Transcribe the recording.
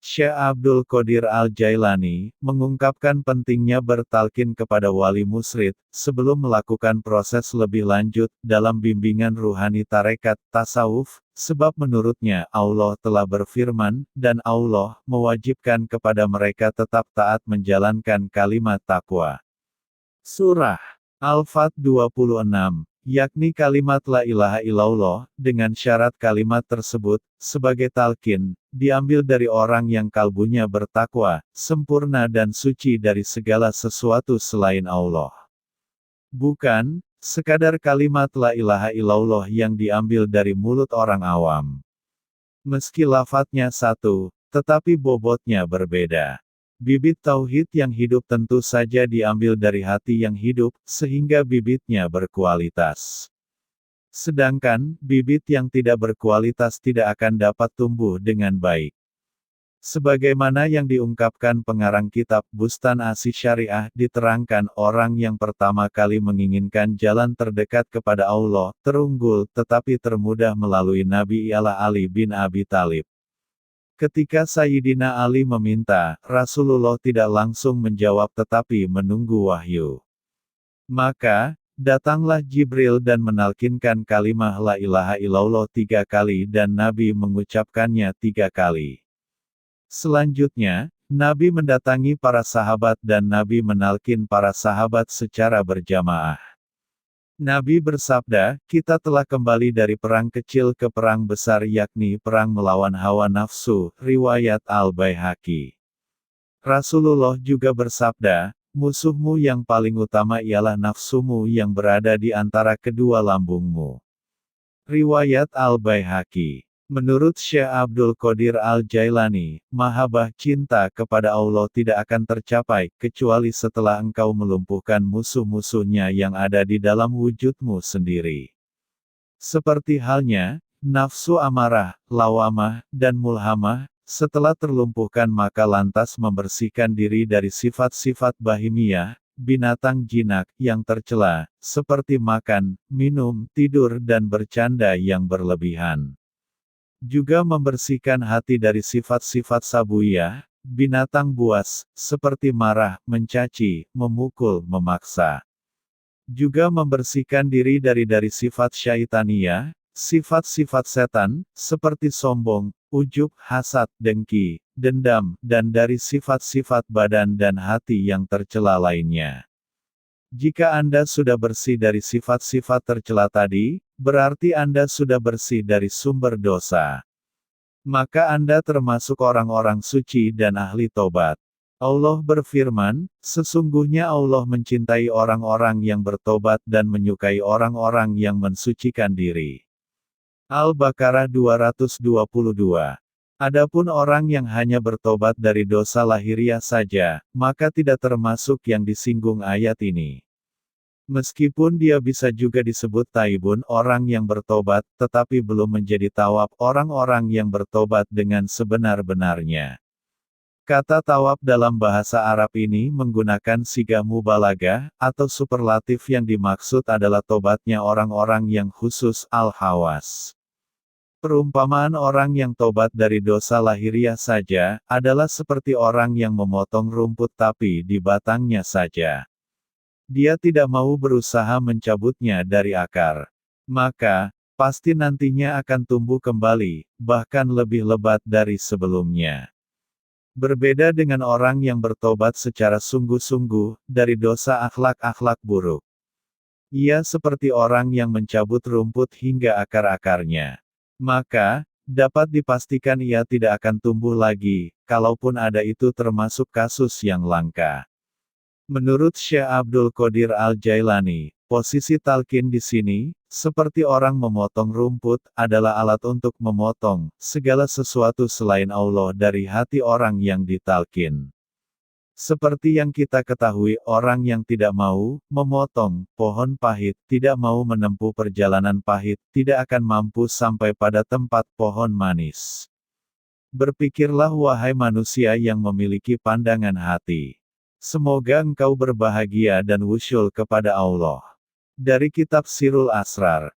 Syekh Abdul Qadir Al-Jailani, mengungkapkan pentingnya bertalqin kepada wali musyrid, sebelum melakukan proses lebih lanjut, dalam bimbingan ruhani tarekat, tasawuf, sebab menurutnya, Allah telah berfirman, dan Allah, mewajibkan kepada mereka tetap taat menjalankan kalimat taqwa. Surah Al-Fat 26, yakni kalimat la ilaha illallah, dengan syarat kalimat tersebut, sebagai talqin, diambil dari orang yang kalbunya bertakwa, sempurna dan suci dari segala sesuatu selain Allah. Bukan, sekadar kalimat la ilaha illallah yang diambil dari mulut orang awam. Meski lafadznya satu, tetapi bobotnya berbeda. Bibit tauhid yang hidup tentu saja diambil dari hati yang hidup, sehingga bibitnya berkualitas. Sedangkan, bibit yang tidak berkualitas tidak akan dapat tumbuh dengan baik. Sebagaimana yang diungkapkan pengarang kitab Bustan Asy-Syariah, diterangkan orang yang pertama kali menginginkan jalan terdekat kepada Allah, terunggul, tetapi termudah melalui Nabi ialah Ali bin Abi Thalib. Ketika Sayyidina Ali meminta, Rasulullah tidak langsung menjawab tetapi menunggu wahyu. Maka, datanglah Jibril dan menalkinkan kalimah la ilaha illallah 3 kali dan Nabi mengucapkannya 3 kali. Selanjutnya, Nabi mendatangi para sahabat dan Nabi menalkin para sahabat secara berjamaah. Nabi bersabda, kita telah kembali dari perang kecil ke perang besar yakni perang melawan hawa nafsu, riwayat Al-Baihaqi. Rasulullah juga bersabda, musuhmu yang paling utama ialah nafsumu yang berada di antara kedua lambungmu. Riwayat Al-Baihaqi. Menurut Syekh Abdul Qadir Al-Jailani, mahabbah cinta kepada Allah tidak akan tercapai, kecuali setelah engkau melumpuhkan musuh-musuhnya yang ada di dalam wujudmu sendiri. Seperti halnya, nafsu amarah, lawamah, dan mulhamah, setelah terlumpuhkan maka lantas membersihkan diri dari sifat-sifat bahimiyah, binatang jinak, yang tercela, seperti makan, minum, tidur dan bercanda yang berlebihan. Juga membersihkan hati dari sifat-sifat sabuyah, binatang buas, seperti marah, mencaci, memukul, memaksa. Juga membersihkan diri dari sifat syaitaniyah, sifat-sifat setan, seperti sombong, ujub, hasad, dengki, dendam, dan dari sifat-sifat badan dan hati yang tercela lainnya. Jika Anda sudah bersih dari sifat-sifat tercela tadi, berarti Anda sudah bersih dari sumber dosa. Maka Anda termasuk orang-orang suci dan ahli tobat. Allah berfirman, sesungguhnya Allah mencintai orang-orang yang bertobat dan menyukai orang-orang yang mensucikan diri. Al-Baqarah 222. Adapun orang yang hanya bertobat dari dosa lahiriah saja, maka tidak termasuk yang disinggung ayat ini. Meskipun dia bisa juga disebut taibun orang yang bertobat, tetapi belum menjadi tawab orang-orang yang bertobat dengan sebenar-benarnya. Kata tawab dalam bahasa Arab ini menggunakan sigah mubalagah, atau superlatif yang dimaksud adalah tobatnya orang-orang yang khusus al-hawas. Perumpamaan orang yang tobat dari dosa lahiriah saja, adalah seperti orang yang memotong rumput tapi di batangnya saja. Dia tidak mau berusaha mencabutnya dari akar. Maka, pasti nantinya akan tumbuh kembali, bahkan lebih lebat dari sebelumnya. Berbeda dengan orang yang bertobat secara sungguh-sungguh, dari dosa akhlak-akhlak buruk. Ia seperti orang yang mencabut rumput hingga akar-akarnya. Maka, dapat dipastikan ia tidak akan tumbuh lagi, kalaupun ada itu termasuk kasus yang langka. Menurut Syekh Abdul Qadir Al-Jailani, posisi talqin di sini, seperti orang memotong rumput, adalah alat untuk memotong segala sesuatu selain Allah dari hati orang yang ditalqin. Seperti yang kita ketahui, orang yang tidak mau memotong pohon pahit, tidak mau menempuh perjalanan pahit, tidak akan mampu sampai pada tempat pohon manis. Berpikirlah wahai manusia yang memiliki pandangan hati. Semoga engkau berbahagia dan wusyul kepada Allah. Dari Kitab Sirul Asrar.